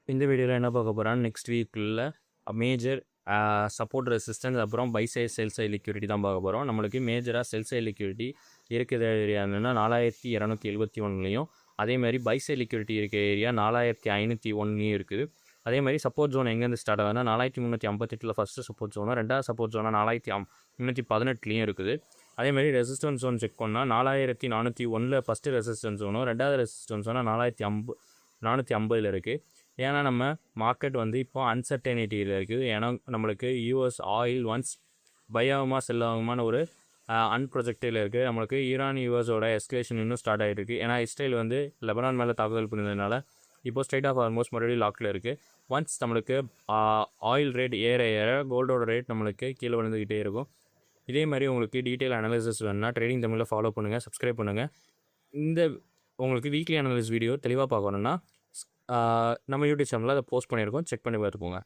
இந்த வீடியோவில் என்ன பார்க்க போகிறோன்னா நெக்ஸ்ட் வீக்கில் மேஜர் சப்போர்ட் ரெசிஸ்டன்ஸ் அப்புறம் buy side sell side liquidity தான் பார்க்க போகிறோம். நம்மளுக்கு மேஜராக செல் சைட் லிக்விடிட்டி இருக்கிற ஏரியா என்னென்னா 4271லையும், அதேமாதிரி பை சைட் லிக்விடிட்டி இருக்கிற ஏரியா 4501லையும் இருக்குது. அதேமாதிரி சப்போர்ட் ஜோன் எங்கேருந்து ஸ்டார்ட் ஆகுதுன்னா 4358 ஃபஸ்ட்டு சப்போர்ட் ஜோனும், ரெண்டாவது சப்போர்ட் ஜோனாக 4318லையும் இருக்குது. அதேமாதிரி ரெசிஸ்டன்ஸ் ஜோன் செக் பண்ணால் 4401 ஃபஸ்ட்டு ரெசிஸ்டன்ஸ் ஜோனும், ரெண்டாவது ரெசிஸ்டன்ஸ் ஜோனாக 450 இருக்குது. ஏன்னா நம்ம மார்க்கெட் இப்போ அன்சர்டனிட்டியில் இருக்குது. ஏன்னா நம்மளுக்கு யூஎஸ் ஆயில் ஒன்ஸ் பை ஆகுமா செல் ஆகுமான ஒரு அன்ப்ரொஜெக்டில் இருக்குது. நம்மளுக்கு ஈரான் யூஎஸோட எஸ்கலேஷன் இன்னும் ஸ்டார்ட் ஆகிருக்கு. ஏன்னா இஸ்ரேல் லெபனான் மேலே தாக்குதல் புரிந்ததுனால இப்போ ஸ்ட்ரைட் ஆஃப் ஆல்மோஸ்ட் மறுபடியும் லாக்கில் இருக்குது. ஒன்ஸ் நம்மளுக்கு ஆயில் ரேட் ஏற ஏற கோல்டோட ரேட் நம்மளுக்கு கீழே விழுந்துக்கிட்டே இருக்கும். இதே மாதிரி உங்களுக்கு டீட்டெயில் அனாலிசிஸ் வேணுன்னா ட்ரேடிங் தமிழில் ஃபாலோ பண்ணுங்கள், சப்ஸ்கிரைப் பண்ணுங்கள். இந்த உங்களுக்கு வீக்லி அனாலிசிஸ் வீடியோ தெளிவாக பார்க்கணுன்னா நம்ம யூடியூப் சேனலில் அதை போஸ்ட் பண்ணியிருக்கோம், செக் பண்ணி பார்த்துக்கோங்க.